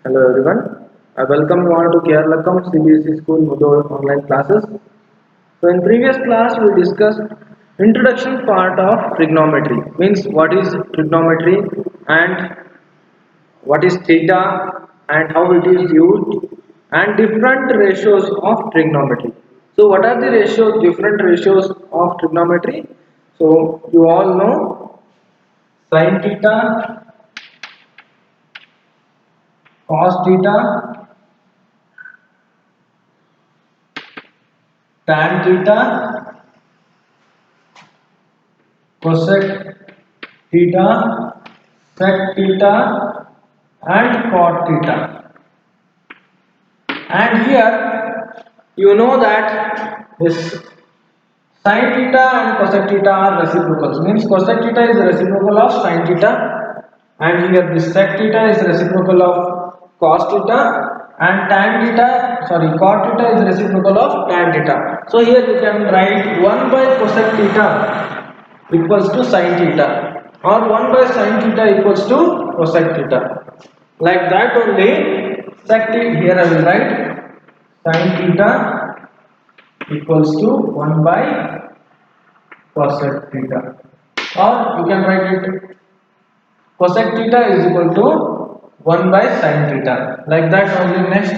Hello everyone. I welcome you all to Keralakam CBSE School Moodle online classes. So in previous class we discussed introduction part of trigonometry. Means what is trigonometry and what is theta and how it is used and different ratios of trigonometry. So what are the ratios, different ratios of trigonometry? So you all know sin theta, cos theta, tan theta, cosec theta, sec theta and cot theta. And here you know that this sin theta and cosec theta are reciprocals. Means cosec theta is the reciprocal of sin theta, and here this sec theta is reciprocal of cos theta, and tan theta, sorry, cot theta is reciprocal of tan theta. So here you can write 1 by cosec theta equals to sin theta, or 1 by sin theta equals to cosec theta. Like that only sec theta, here I will write sin theta equals to 1 by cosec theta, or you can write it cosec theta is equal to 1 by sin theta. Like that only next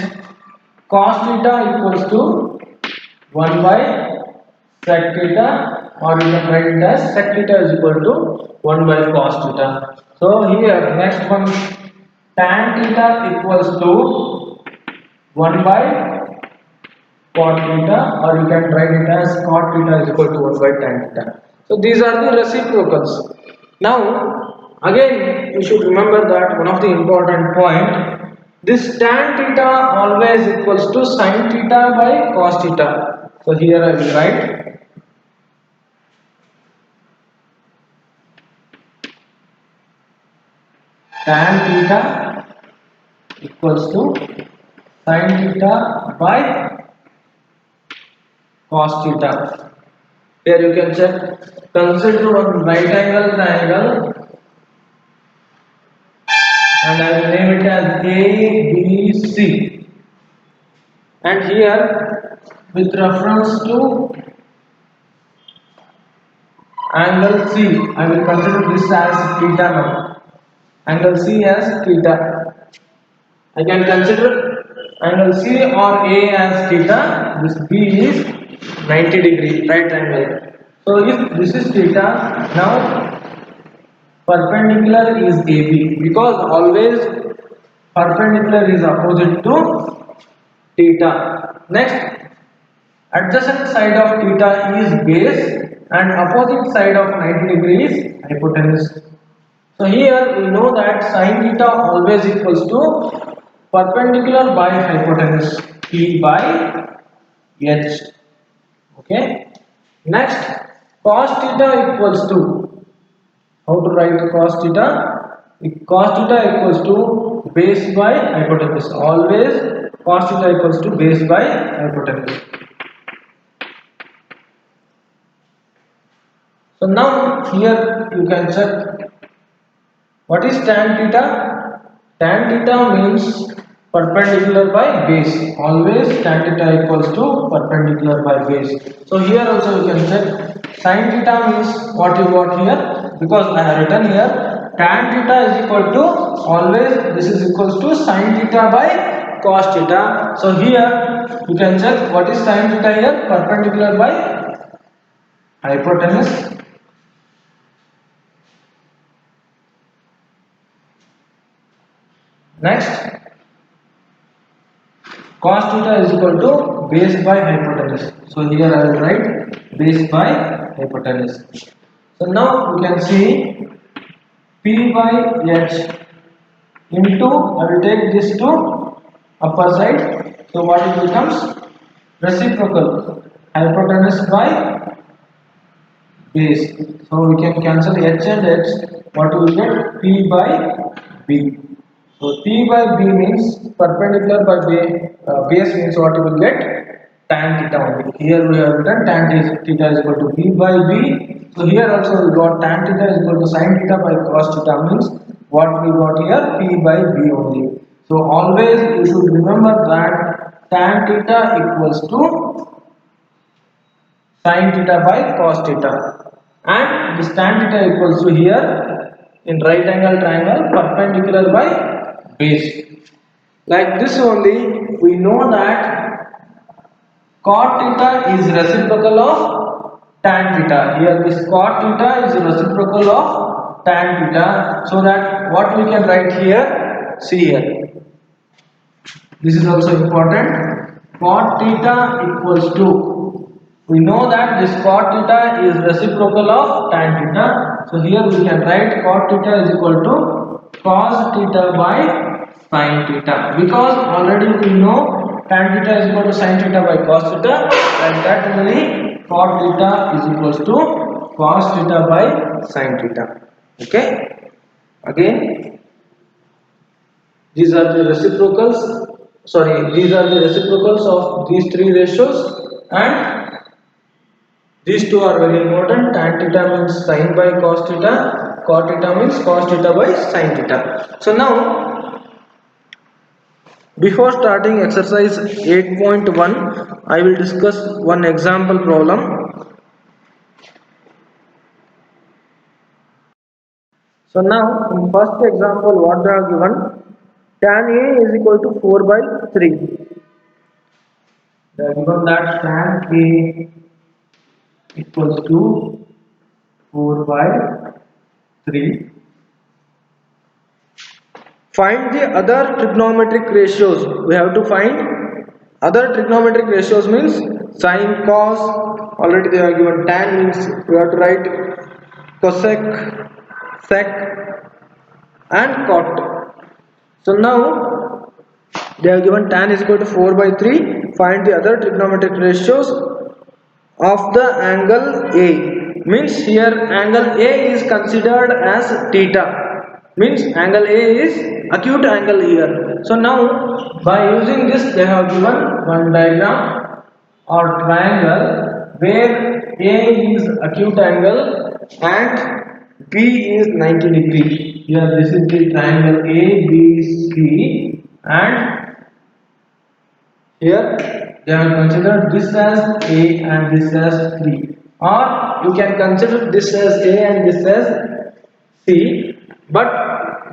cos theta equals to 1 by sec theta, or you can write it as sec theta is equal to 1 by cos theta. So here next one tan theta equals to 1 by cot theta, or you can write it as cot theta is equal to 1 by tan theta. So these are the reciprocals. Now again you should remember that one of the important point, this tan theta always equals to sin theta by cos theta. So here I will write tan theta equals to sin theta by cos theta. Here you can check, consider one right angle triangle and I will name it as ABC, and here with reference to angle C I will consider this as theta now. Angle C as theta. I can consider angle C or A as theta. This B is 90 degree right angle. So if this is theta, now perpendicular is AB, because always perpendicular is opposite to theta. Next, adjacent side of theta is base and opposite side of 90 degree is hypotenuse. So here we know that sin theta always equals to perpendicular by hypotenuse, P by H. Okay. Next, cos theta equals to, how to write cos theta? Cos theta equals to base by hypotenuse. Always cos theta equals to base by hypotenuse. So now here you can check what is tan theta. Tan theta means perpendicular by base. Always tan theta equals to perpendicular by base. So here also you can check sin theta means what you got here, because I have written here tan theta is equal to, always this is equals to sin theta by cos theta. So here you can check what is sin theta here, perpendicular by hypotenuse. Next, cos theta is equal to base by hypotenuse. So here I will write base by hypotenuse. So now you can see P by H into, I will take this to upper side. So what it becomes? Reciprocal, hypotenuse by base. So we can cancel H and H. What you will get? P by B. So P by B means perpendicular by base means what you will get? Tan theta only. Here we have written tan theta is equal to B by B. So here also we got tan theta is equal to sin theta by cos theta, means what we got here? P by B only. So always you should remember that tan theta equals to sin theta by cos theta, and this tan theta equals to here in right angle triangle perpendicular by base. Like this only we know that cot theta is reciprocal of tan theta. Here this cot theta is reciprocal of tan theta, so that what we can write here, see here, this is also important. Cot theta equals to, we know that this cot theta is reciprocal of tan theta, so here we can write cot theta is equal to cos theta by sin theta, because already we know tan theta is equal to sin theta by cos theta, and that only cot theta is equals to cos theta by sin theta. Okay, again these are the reciprocals, these are the reciprocals of these three ratios, and these two are very important. Tan theta means sin by cos theta, cot theta means cos theta by sin theta. So now, before starting exercise 8.1, I will discuss one example problem. So now, in first example, what they are given, tan A is equal to 4 by 3. They are given that tan A equals to 4 by 3. Find the other trigonometric ratios. We have to find other trigonometric ratios means sin, cos, already they are given. Tan means we have to write cosec, sec and cot. So now they are given tan is equal to 4 by 3. Find the other trigonometric ratios of the angle A. Means here angle A is considered as theta. Means angle A is acute angle here. So now by using this they have given one diagram or triangle where A is acute angle and B is 90 degree. Here this is the triangle ABC, and here they have considered this as A and this as 3, or you can consider this as A and this as C, but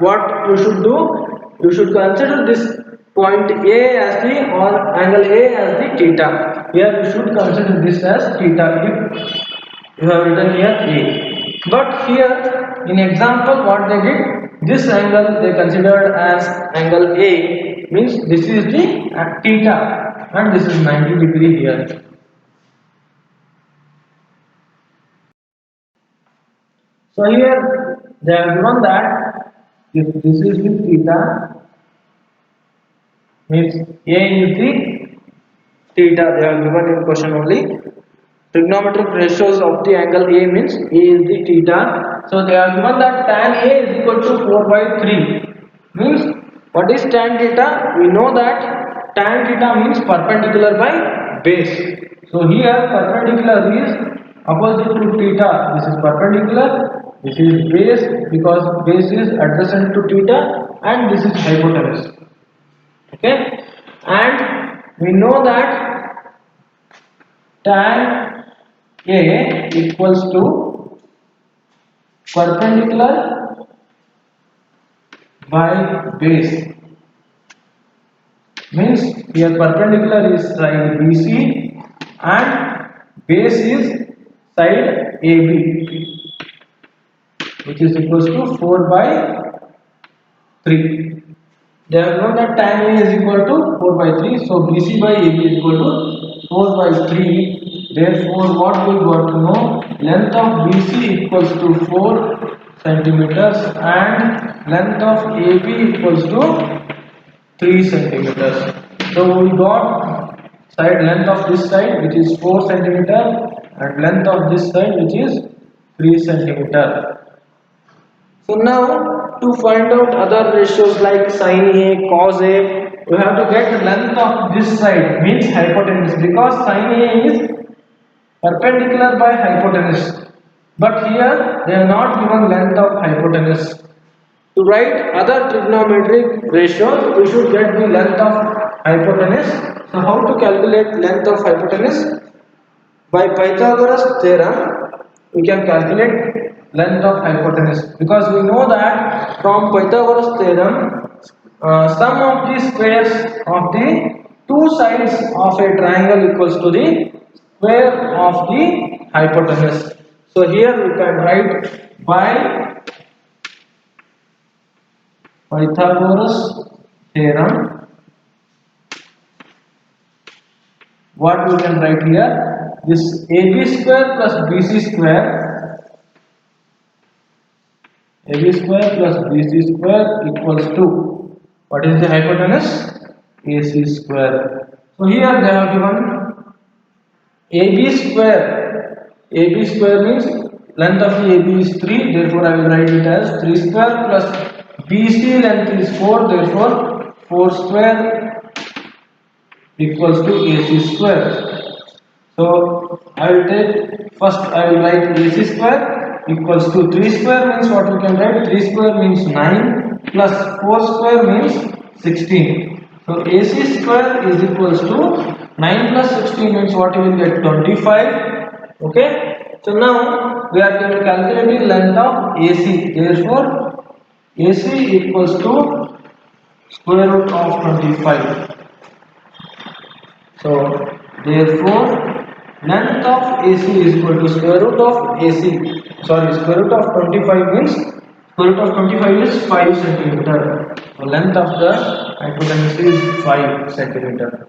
what you should do, you should consider this point A as the, or angle A as the theta. Here you should consider this as theta if you have written here A. But here in example what they did, this angle they considered as angle A, means this is the theta and this is 90 degree here. So here they have given that if this is the theta, means A is the theta, they are given in question only. Trigonometric ratios of the angle A means A is the theta. So they are given that tan A is equal to 4 by 3. Means what is tan theta? We know that tan theta means perpendicular by base. So here perpendicular is opposite to theta. This is perpendicular, this is base because base is adjacent to theta, and this is hypotenuse. Okay, and we know that tan A equals to perpendicular by base. Means here perpendicular is side BC and base is side AB, which is equals to 4 by 3. They have known that tan A is equal to 4 by 3, so BC by AB is equal to 4 by 3. Therefore, what we got to know, length of BC equals to 4 centimeters and length of AB equals to 3 centimeters. So we got side length of this side which is 4 centimeter and length of this side which is 3 centimeter. So now to find out other ratios like sin A, cos A, we have to get the length of this side means hypotenuse, because sin A is perpendicular by hypotenuse, but here they are not given length of hypotenuse. To write other trigonometric ratios, we should get the length of hypotenuse. So how to calculate length of hypotenuse? By Pythagoras theorem, we can calculate length of hypotenuse, because we know that from Pythagoras theorem, sum of the squares of the two sides of a triangle equals to the square of the hypotenuse. So here we can write by Pythagoras theorem. What we can write here? This AB square plus BC square, AB square plus BC square equals to, what is the hypotenuse? AC square. So here they have given AB square. AB square means length of the AB is 3, therefore I will write it as 3 square, plus BC length is 4, therefore 4 square equals to AC square. So I will take, first I will write AC square equals to 3 square means what we can write? 3 square means 9 plus 4 square means 16. So AC square is equals to 9 plus 16 means what you will get? 25. Okay. So now we are going to calculate the length of AC. Therefore AC equals to square root of 25. So therefore length of AC is equal to square root of AC. Sorry, square root of 25 means square root of 25 is 5 centimeter. So length of the hypotenuse is 5 centimeter.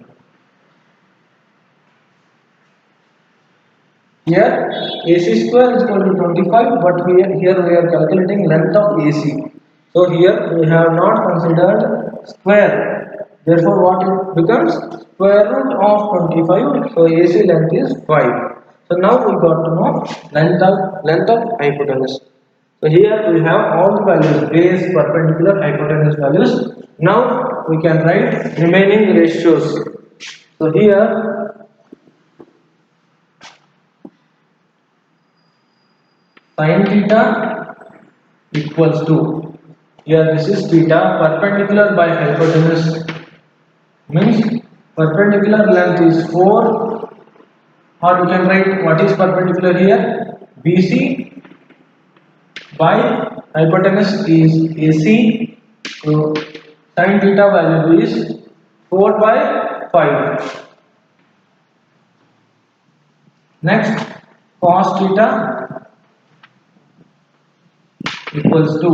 Here AC square is equal to 25, but here we are calculating length of AC. So here we have not considered square. Therefore what it becomes? Square root of 25. So AC length is 5. So now we got to know length of hypotenuse. So here we have all the values: base, perpendicular, hypotenuse values. Now we can write remaining ratios. So here sin theta equals to, here this is theta, perpendicular by hypotenuse means perpendicular length is 4, or we can write what is perpendicular here, BC by hypotenuse is AC. So sin theta value is 4 by 5. Next, cos theta equals to,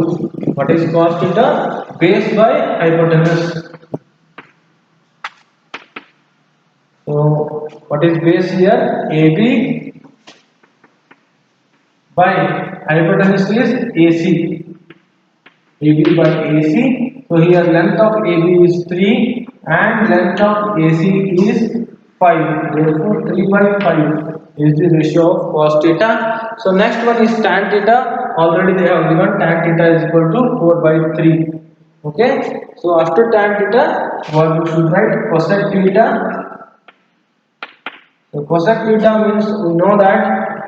what is cos theta? Base by hypotenuse. So what is base here? AB by hypotenuse is AC. AB by AC. So here length of AB is 3 and length of AC is 5. Therefore 3 by 5 is the ratio of cos theta. So next one is tan theta. Already they have given tan theta is equal to 4 by 3. Okay. So after tan theta, what we should write? Cosec theta. So cosec theta means we know that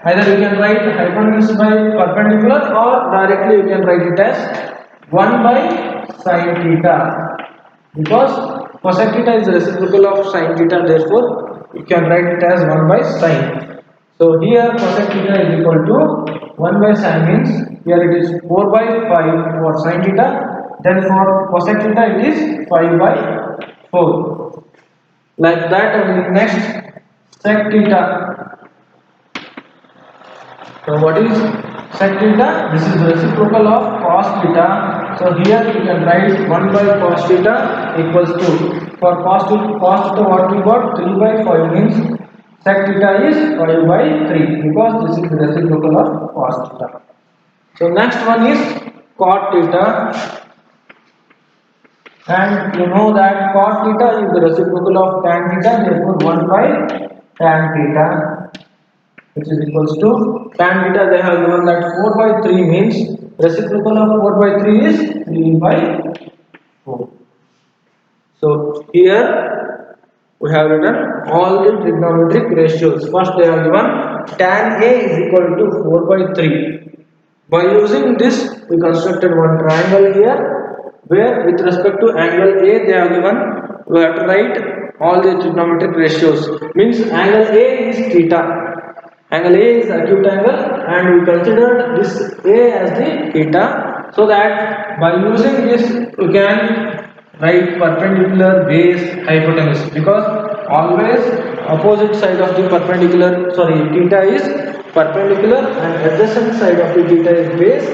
either you can write hypotenuse by perpendicular, or directly you can write it as 1 by sin theta, because cosec theta is the reciprocal of sin theta, therefore you can write it as 1 by sin. So here cosec theta is equal to 1 by sin means here it is 4 by 5 for sin theta, then for cosec theta it is 5 by 4. Like that only. Next, sec theta. So what is sec theta? This is the reciprocal of cos theta. So here you can write 1 by cos theta equals to, for cos theta what we got? 3 by 5 means sec theta is 5 by 3, because this is the reciprocal of cos theta. So next one is cot theta. And you know that cot theta is the reciprocal of tan theta, therefore 1 by tan theta, which is equals to tan theta. They have given that 4 by 3 means reciprocal of 4 by 3 is 3 by 4. So here we have written all the trigonometric ratios. First they have given tan A is equal to 4 by 3. By using this we constructed one triangle here, where with respect to angle A they have given, we have to write all the trigonometric ratios. Means angle A is theta. Angle A is acute angle, and we considered this A as the theta, so that by using this we can write perpendicular base hypotenuse, because always opposite side of the perpendicular, sorry, theta is perpendicular and adjacent side of the theta is base,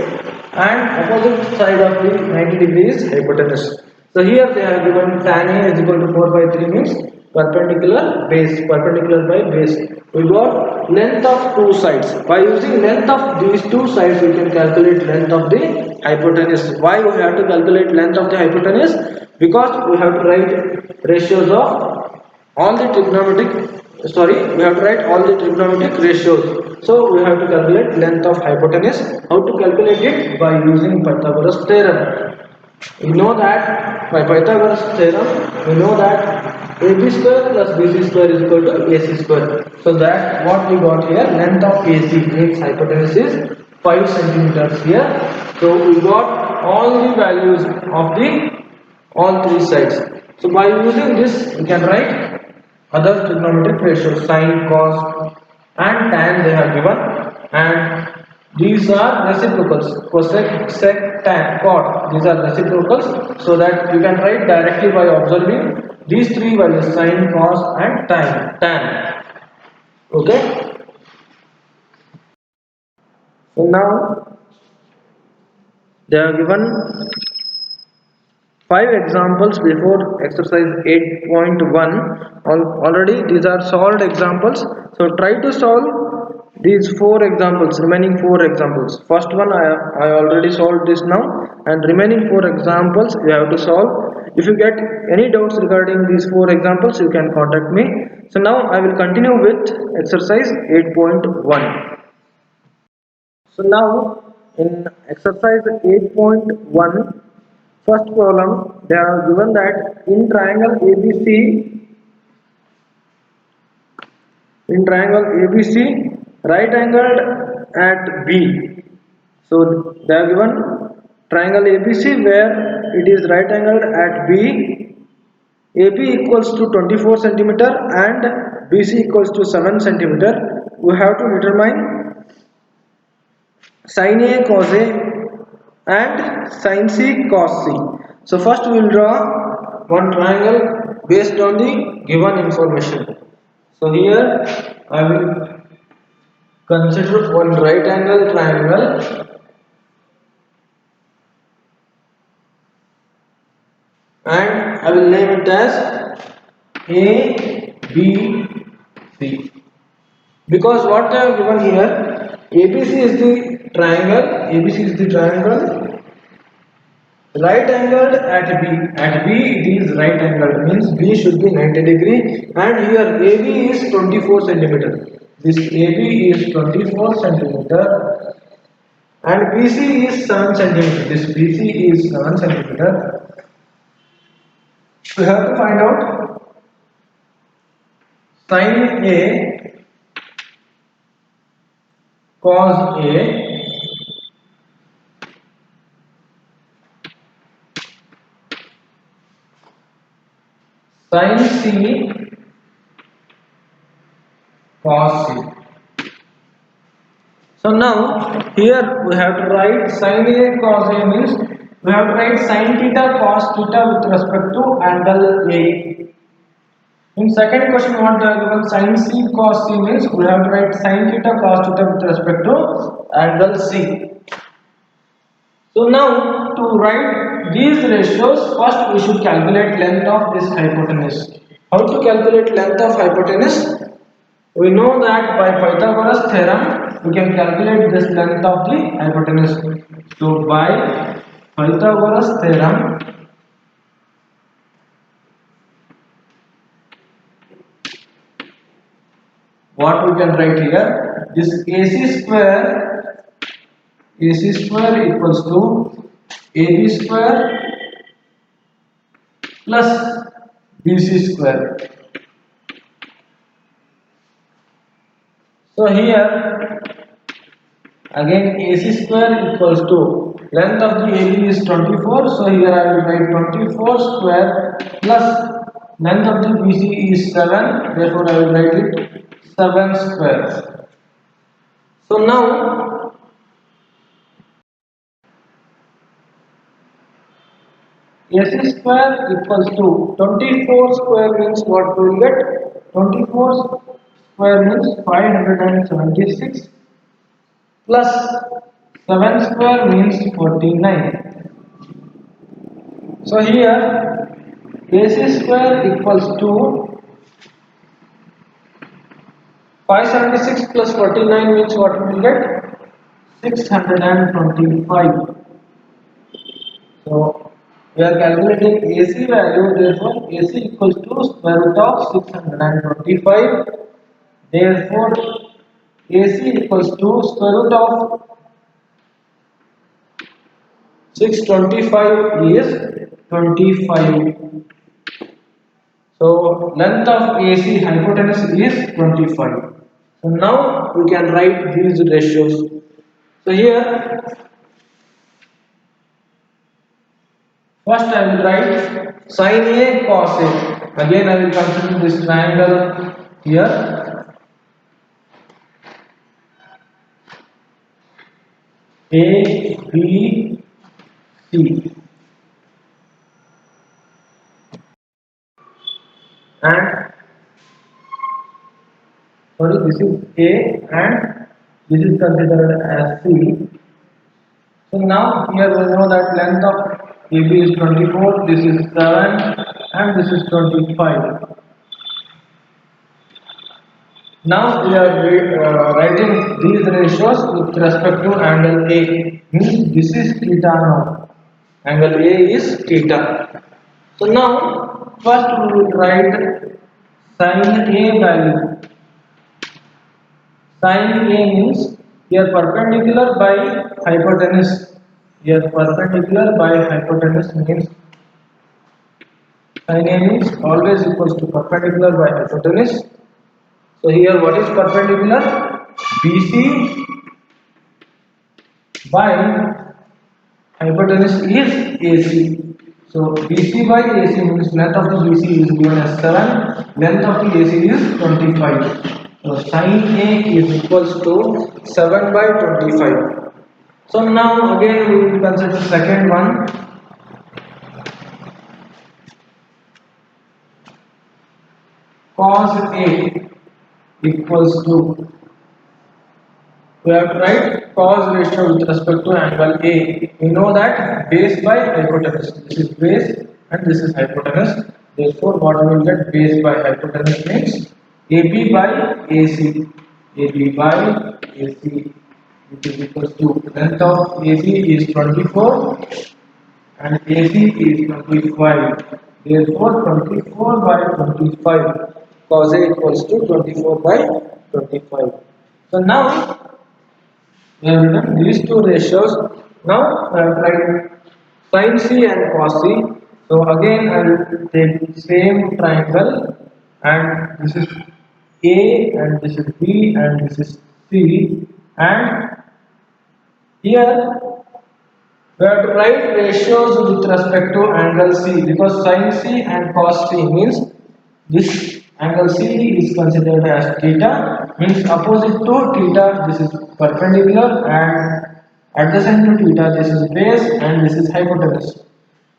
and opposite side of the 90 degree is hypotenuse. So here they have given tan A is equal to 4 by 3 means perpendicular base, perpendicular by base. We got length of two sides. By using length of these two sides, we can calculate length of the hypotenuse. Why we have to calculate length of the hypotenuse? Because we have to write ratios of all the trigonometric, sorry, we have to write all the trigonometric ratios. So we have to calculate length of hypotenuse. How to calculate it? By using Pythagoras theorem. We know that by Pythagoras theorem, we know that AB square plus BC square is equal to AC square. So that what we got here, length of AC, its hypotenuse is 5 centimeters here. So we got all the values of the all three sides. So by using this, we can write other trigonometric ratios, sine, cos, and tan they have given, and these are reciprocals. Cosec, sec, tan, cot. These are reciprocals, so that you can write directly by observing these three values: sine, cos, and tan. Okay. So now they are given 5 examples before exercise 8.1. Already these are solved examples. So try to solve these 4 examples, remaining 4 examples. First one I already solved this now, and remaining 4 examples you have to solve. If you get any doubts regarding these 4 examples, you can contact me. So now I will continue with exercise 8.1. So now in exercise 8.1, first problem, they have given that in triangle ABC, right angled at B. So they have given triangle ABC where it is right angled at B. AB equals to 24 centimeter and BC equals to 7 centimeter. We have to determine sin A cos A and sin C cos C. So first we will draw one triangle based on the given information. So here I will consider one right angle triangle, and I will name it as A, B, C. Because what they have given here, ABC is the triangle right angled at B. At B it is right angled, means B should be 90 degree, and here AB is 24 centimeter. This AB is 24 centimeter and BC is 7 centimeter. This BC is 7 centimeter. We have to find out sin A cos A sin C cos C. So now here we have to write sin A cos A means we have to write sin theta cos theta with respect to angle A. In second question what they are given, sin C cos C means we have to write sin theta cos theta with respect to angle C. So now to write these ratios, first we should calculate length of this hypotenuse. How to calculate length of hypotenuse? We know that by Pythagoras theorem we can calculate this length of the hypotenuse. So by Pythagoras theorem, what we can write here, this AC square equals to AB square plus BC square. So here again AC square equals to length of the AB is 24, so here I will write 24 square plus length of the BC is 7, therefore I will write it 7 square. So now AC square equals to 24 square means what we will get? 24 square means 576 plus 7 square means 49. So here AC square equals to 576 plus 49 means what we will get? 625. So we are calculating AC value, therefore AC equals to square root of 625. Therefore AC equals to square root of 625 is 25. So length of AC hypotenuse is 25. So now we can write these ratios. So here first I will write sin A cos A. Again I will consider this triangle here. A, B, C. And sorry, this is A and this is considered as C. So now here we know that length of AB is 24, this is 7 and this is 25. Now we are writing these ratios with respect to angle A. Means this is theta now. Angle A is theta. So now first we will write sin A value. Sin A means here perpendicular by hypotenuse. Here perpendicular by hypotenuse means sin A means always equals to perpendicular by hypotenuse. So here what is perpendicular? BC by hypotenuse is AC. So BC by AC means length of the BC is given as 7, length of the AC is 25. So sin A is equals to 7 by 25. So now again we will consider second one. Cos A equals to, we have to write cos ratio with respect to angle A. We know that base by hypotenuse. This is base and this is hypotenuse. Therefore, what we will get base by hypotenuse means AB by AC. AB by AC, which is equals to length of AB is 24 and AC is 25. Therefore, 24 by 25. Cos A equals to 24 by 25. So now we have written these two ratios. Now I have tried sin C and cos C. So again I will take same triangle and this is A and this is B and this is C, and here we have to write ratios with respect to angle C because sin C and cos C means this angle C is considered as theta, means opposite to theta this is perpendicular and adjacent to theta this is base and this is hypotenuse.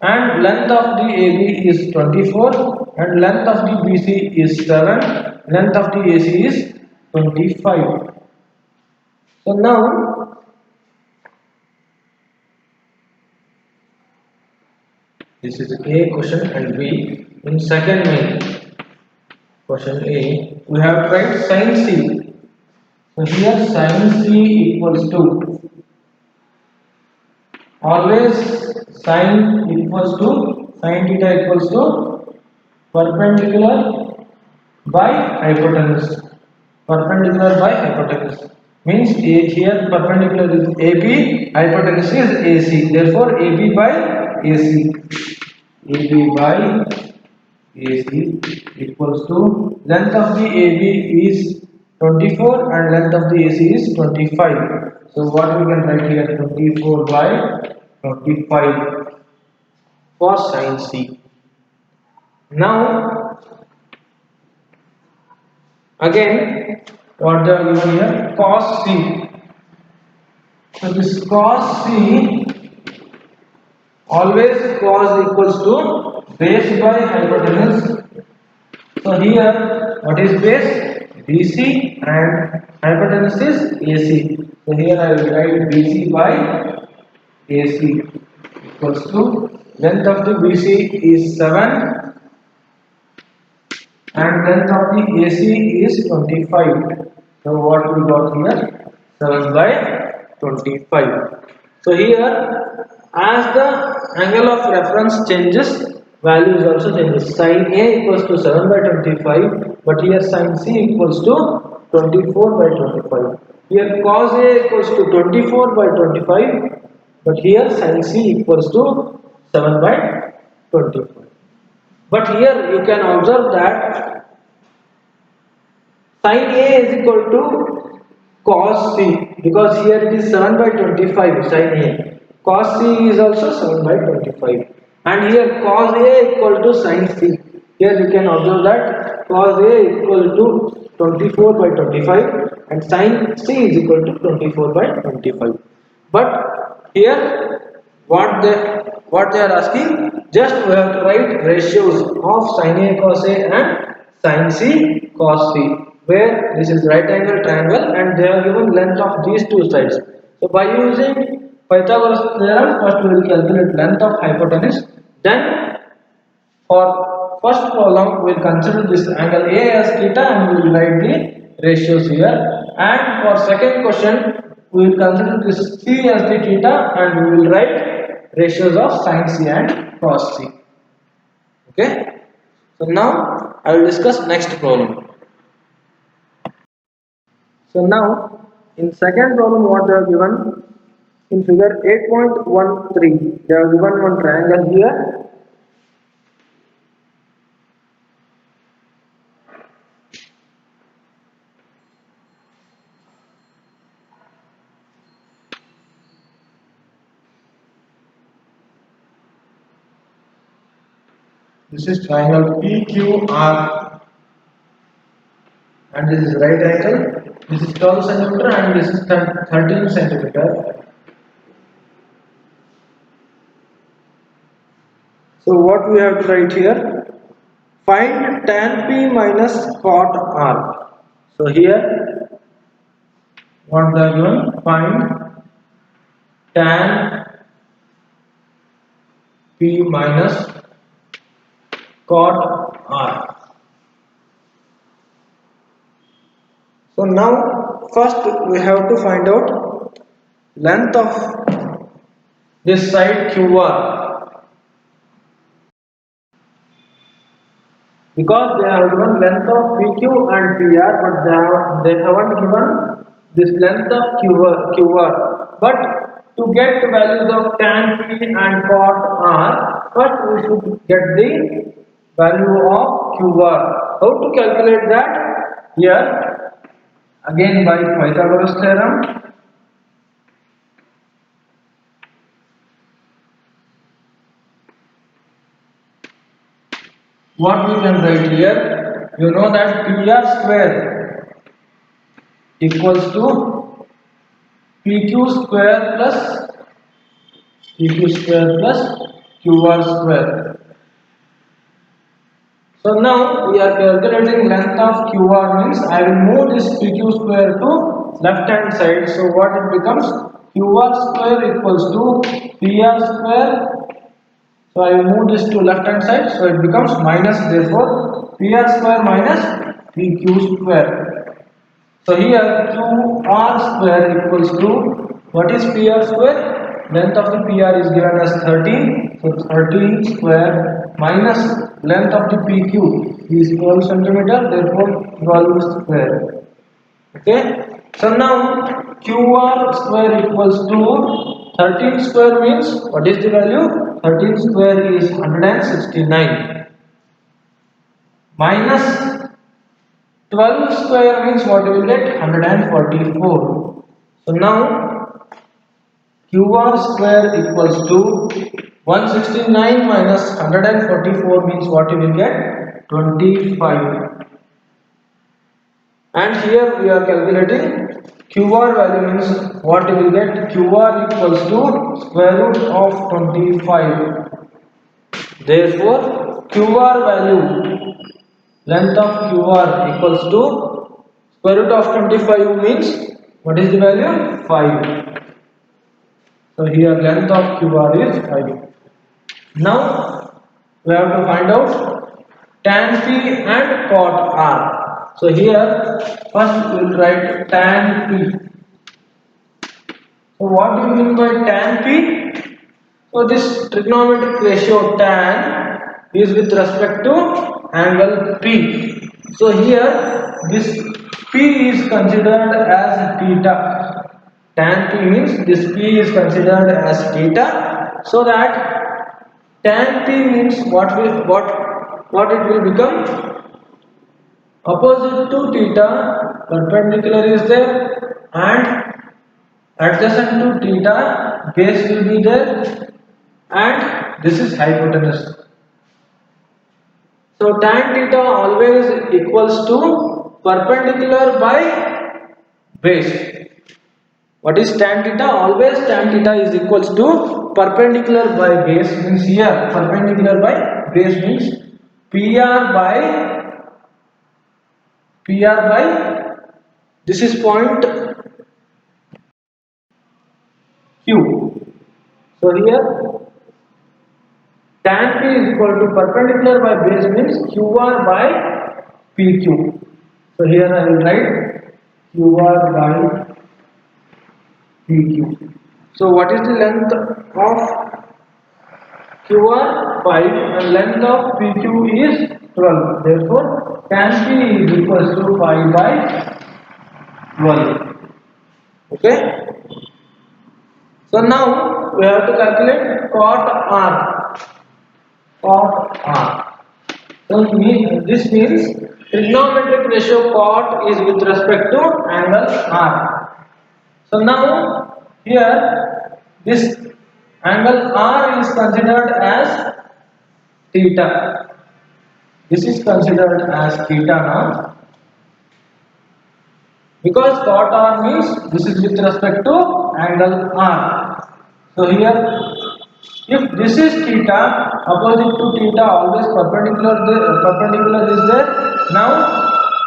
And length of the AB is 24 and length of the BC is 7, length of the AC is 25. So now this is A question and B. In second main question A, we have to write sin C. So here sin C equals to, always sin equals to, sin theta equals to perpendicular by hypotenuse. Perpendicular by hypotenuse means A, here perpendicular is AB, hypotenuse is AC. Therefore AB by AC. AB by AC equals to length of the AB is 24 and length of the AC is 25. So what we can write here, 24 by 25 for sin C. Now again, what they are given here? Cos C. So this cos C, always cos equals to base by hypotenuse. So here, what is base? BC and hypotenuse is AC. So here I will write BC by AC equals to length of the BC is 7 and length of the AC is 25. So what we got here? 7 by 25. So here, as the angle of reference changes, values also changes. Sin A equals to 7 by 25, but here sin C equals to 24 by 25. Here cos A equals to 24 by 25, but here sin C equals to 7 by 25. But here you can observe that sin A is equal to cos C, because here it is 7 by 25 sin A. Cos C is also 7 by 25, and here cos A equal to sin C. Here you can observe that cos A equal to 24 by 25 and sin C is equal to 24 by 25. But here what they are asking, just we have to write ratios of sin A cos A and sin C cos C, where this is right angle triangle and they are given length of these two sides. So by using Pythagoras theorem, first we will calculate length of hypotenuse, then for first problem we will consider this angle A as theta and we will write the ratios here, and for second question we will consider this C as the theta and we will write ratios of sin C and cos C. Okay, so now I will discuss next problem. So now in second problem what they are given in figure 8.13, they are given one triangle here. This is triangle PQR and this is right angle. This is 12 centimeter and this is 13 centimeter. So what we have to write here? Find tan P minus cot R. So here what they are given? Find tan P minus cot R. So now first we have to find out length of this side QR, because they have given length of PQ and PR, but they haven't given this length of QR. But to get the values of tan P and cot R, first we should get the value of QR. How to calculate that? Here again by Pythagoras theorem. What we can write here? You know that PR square equals to PQ square plus QR square. So now we are calculating length of QR, means I will move this PQ square to left hand side. So what it becomes? QR square equals to PR square. So I will move this to left hand side. So it becomes minus, therefore PR square minus PQ square. So here QR square equals to, what is PR square? Length of the PR is given as 13. So 13 square minus length of the PQ is 12 centimeter, therefore 12 square. Okay. So now QR square equals to 13 square means, what is the value? 13 square is 169 minus 12 square means what we will get? 144. So now QR square equals to 169 minus 144 means what you will get? 25. And here we are calculating QR value means what you will get? QR equals to square root of 25. Therefore, QR value, length of QR equals to square root of 25 means what is the value? 5. So here length of QR is 5. Now we have to find out tan P and cot R. So here first we will write tan P. So what do you mean by tan P? So this trigonometric ratio tan is with respect to angle P. So here this P is considered as theta. Tan P means this P is considered as theta. So that tan P means what it will become? Opposite to theta, perpendicular is there, and adjacent to theta, base will be there, and this is hypotenuse. So tan theta always equals to perpendicular by base. What is tan theta? Always tan theta is equals to perpendicular by base, means here perpendicular by base means PR by this is point Q. So here tan P is equal to perpendicular by base means QR by PQ. So here I will write QR by PQ. So what is the length of QR? 5 and length of PQ is 12. Therefore tan P is equals to 5 by 12. Okay. So now we have to calculate cot R. Cot R. So this means trigonometric ratio cot is with respect to angle R. So now here this angle R is considered as theta. This is considered as theta now. Because cot R means this is with respect to angle R. So here if this is theta, opposite to theta always perpendicular is there. Now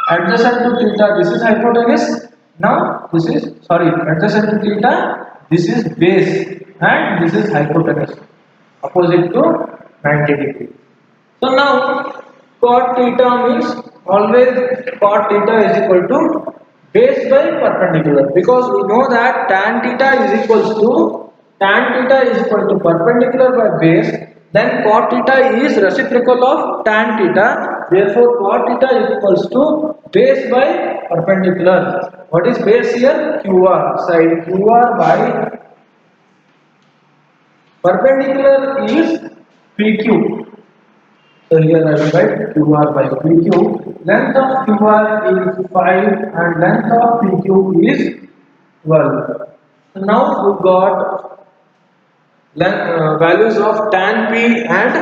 adjacent to theta this is hypotenuse. Now this is adjacent to theta this is base and this is hypotenuse opposite to 90 degree. So now cot theta means always cot theta is equal to base by perpendicular, because we know that tan theta is equal to perpendicular by base, then cot theta is reciprocal of tan theta, therefore cot theta is equals to base by perpendicular. What is base here? QR, side QR by perpendicular is PQ. So here I will write QR by PQ. Length of QR is 5 and length of PQ is 12. So now we got values of tan P and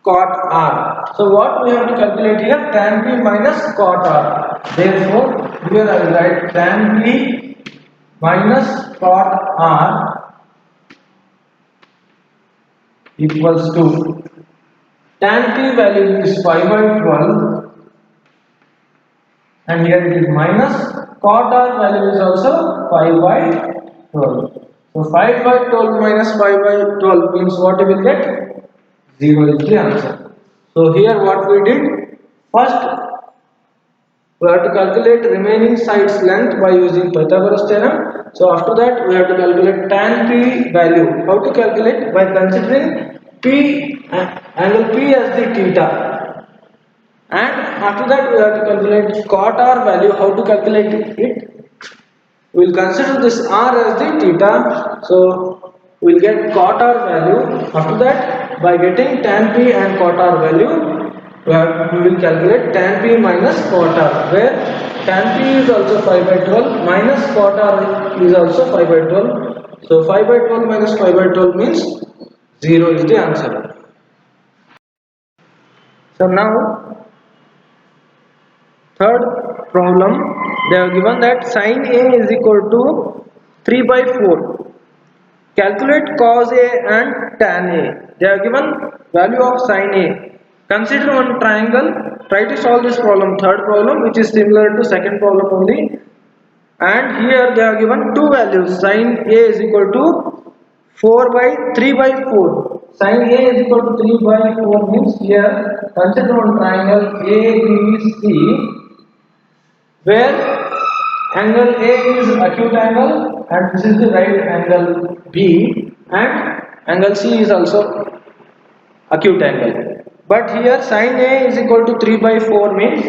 cot R. So what we have to calculate here? Tan P minus cot R. Therefore here I will write tan P minus cot R equals to tan P value is 5 by 12 and here it is minus cot R value is also 5 by 12. So 5 by 12 minus 5 by 12 means what you will get? 0 is the answer. So here what we did, first we have to calculate remaining sides length by using Pythagoras theorem. So after that we have to calculate tan P value. How to calculate? By considering angle P as the theta, and after that we have to calculate cot R value. How to calculate it? We will consider this R as the theta, so we will get cot R value. After that, by getting tan P and cot R value, we will calculate tan P minus cot R, where tan P is also 5 by 12 minus cot R is also 5 by 12. So 5 by 12 minus 5 by 12 means 0 is the answer. So now third problem, they have given that sine A is equal to 3 by 4. Calculate cos A and tan A. They have given value of sine A. Consider one triangle. Try to solve this problem. Third problem, which is similar to second problem only. And here they have given two values. Sine A is equal to 4 by 3 by 4. Sine A is equal to 3 by 4 means here consider one triangle ABC where angle A is acute angle and this is the right angle B and angle C is also acute angle. But here sine A is equal to 3 by 4 means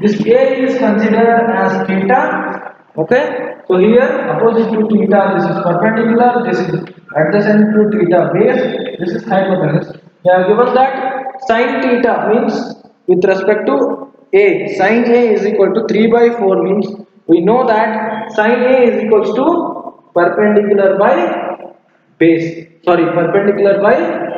this A is considered as theta. Okay, so here opposite to theta, this is perpendicular, this is adjacent to theta base, this is hypotenuse. They have given that sine theta means with respect to A, sine A is equal to 3 by 4 means we know that sine A is equals to perpendicular by base, sorry, perpendicular by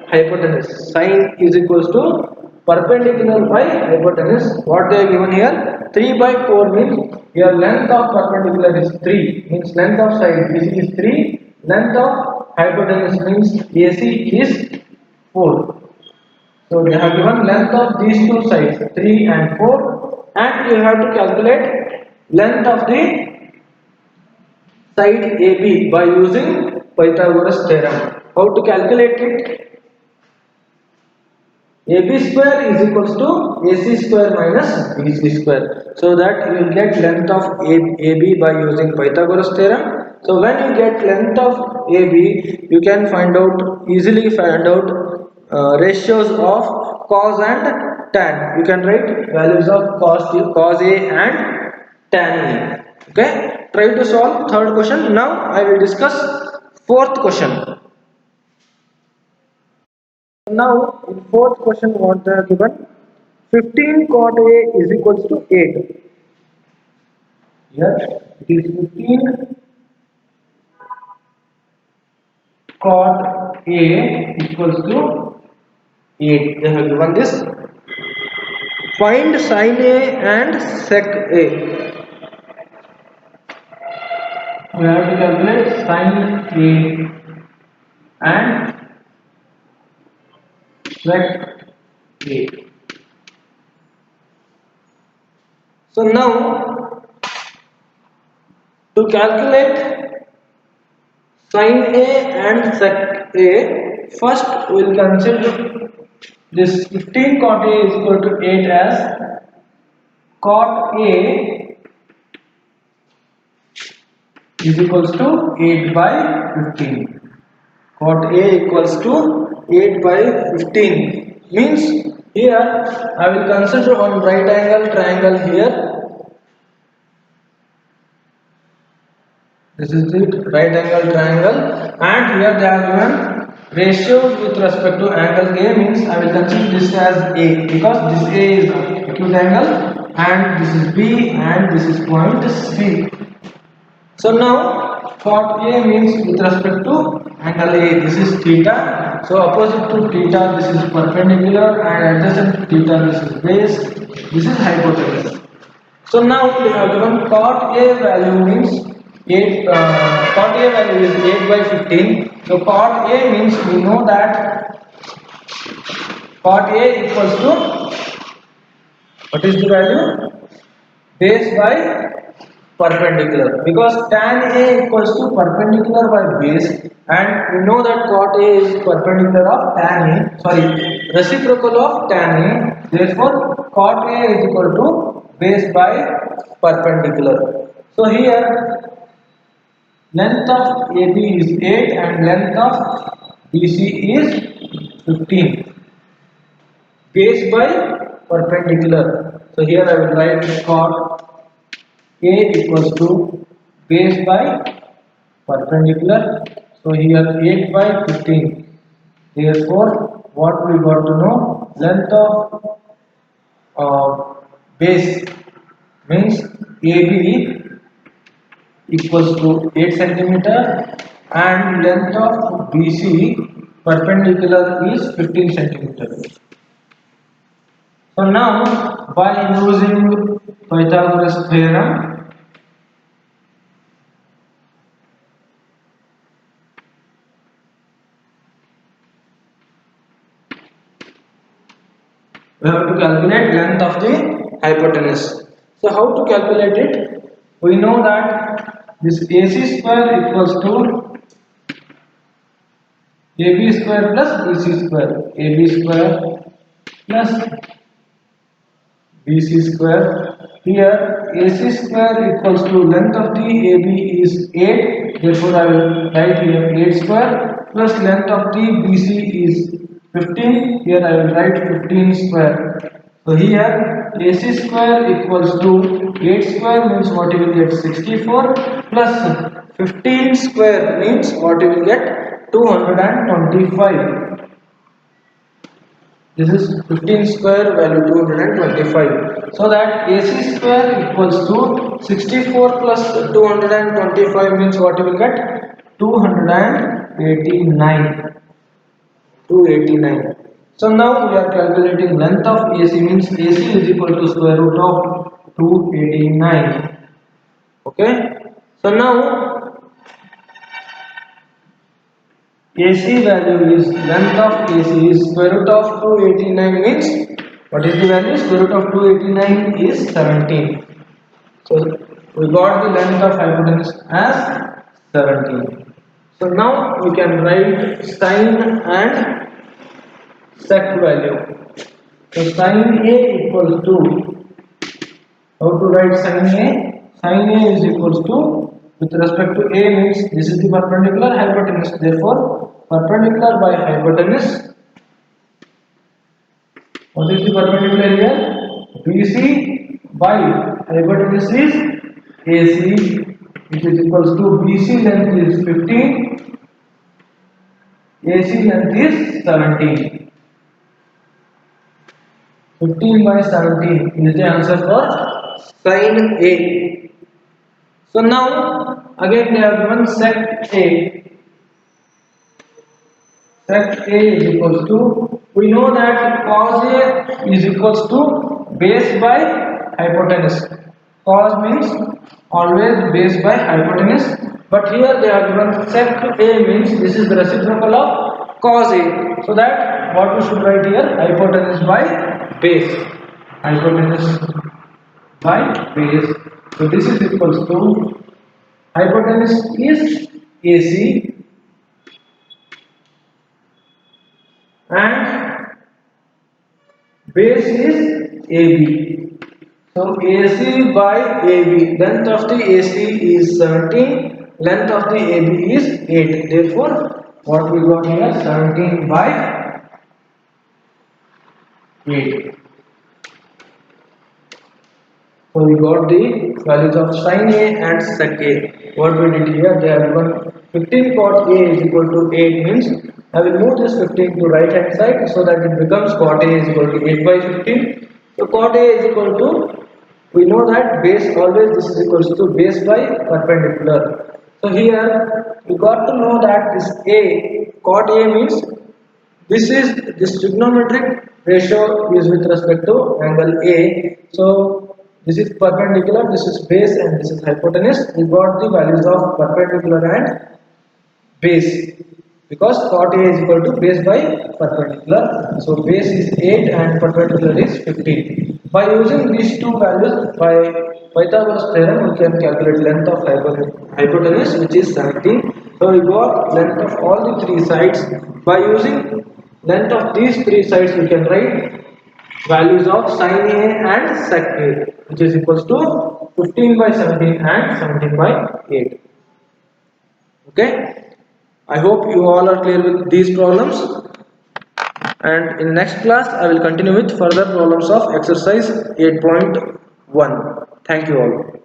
hypotenuse. Sine is equals to perpendicular by hypotenuse. What they are given here? 3 by 4 means here length of perpendicular is 3, means length of side BC is 3, length of hypotenuse means AC is 4. So they have given length of these two sides 3 and 4 and you have to calculate length of the side AB by using Pythagoras theorem. How to calculate it? AB square is equals to AC square minus BC square. So that you will get length of AB by using Pythagoras theorem. So when you get length of AB, you can easily find out ratios of cos and tan. You can write values of cos A and tan A. Okay. Try to solve third question. Now I will discuss fourth question. Now, in fourth question, what they are given? 15 cot A is equals to 8. Here, it is 15 cot A equals to 8. They have given this. Find sin A and sec A. We have to calculate sin A and sec A. So now to calculate sin A and sec A, first we will consider this 15 cot A is equal to 8 as cot A is equals to 8 by 15. Cot A equals to 8 by 15 means here I will consider one right angle triangle here. This is the right angle triangle and here they are given ratios with respect to angle A means I will consider this as A because this A is acute angle and this is B and this is point C. So now cot A means with respect to angle A, this is theta. So opposite to theta, this is perpendicular and adjacent to theta, this is base, this is hypotenuse. So now they have given cot A value means 8, cot A value is 8 by 15. So cot A means we know that cot A equals to, what is the value? Base by perpendicular, because tan A equals to perpendicular by base and we know that cot A is perpendicular of tan A, sorry, reciprocal of tan A, therefore cot A is equal to base by perpendicular. So here length of AB is 8 and length of BC is 15, base by perpendicular. So here I will write cot A equals to base by perpendicular. So here 8 by 15. Therefore, what we got to know? Length of base means AB equals to 8 centimeter and length of BC perpendicular is 15 centimeters. So now by using Pythagoras theorem, we have to calculate length of the hypotenuse. So how to calculate it? We know that this AC square equals to AB square plus BC square. AB square plus BC square. Here AC square equals to length of the AB is 8. Therefore I will write here 8 square plus length of the BC is 15. Here I will write 15 square. So here AC square equals to 8 square means what you will get 64 plus 15 square means what you will get 225. This is 15 square value 225. So that AC square equals to 64 plus 225 means what you will get 289. 289. So now we are calculating length of AC means AC is equal to square root of 289. Okay. So now AC value is length of AC is square root of 289 means what is the value? Square root of 289 is 17. So we got the length of hypotenuse as 17. So now we can write sine and sec value. So sine A equals to, how to write sine A? Sine A is equals to, with respect to A means this is the perpendicular hypotenuse. Therefore, perpendicular by hypotenuse. What is the perpendicular here? BC by hypotenuse is AC, which is equals to BC length is 15, AC length is 17. 15 by 17 is the answer for sine A. So now again they have given sec A. Sec A is equals to, we know that cos A is equals to base by hypotenuse. Cos means always base by hypotenuse, but here they are given sec A means this is the reciprocal of cos A. So that what we should write here, hypotenuse by base. Hypotenuse by base. So this is equals to, hypotenuse is AC and base is AB. So AC by AB, length of the AC is 17, length of the AB is 8. Therefore, what we got here, 17 by 8. So we got the values of sine A and sec A. What we did here, they have given 15 cot A is equal to 8 means I will move this 15 to right hand side so that it becomes cot A is equal to 8 by 15. So cot A is equal to, we know that base always this is equals to base by perpendicular. So here you got to know that this A, cot A means this trigonometric ratio is with respect to angle A. So this is perpendicular, this is base and this is hypotenuse. We got the values of perpendicular and base because cot A is equal to base by perpendicular. So base is 8 and perpendicular is 15. By using these two values by Pythagoras theorem, we can calculate length of hypotenuse which is 17. So we got length of all the three sides. By using length of these three sides, we can write values of sine A and sec A, which is equals to 15 by 17 and 17 by 8. Okay. I hope you all are clear with these problems, and in next class I will continue with further problems of exercise 8.1. Thank you all.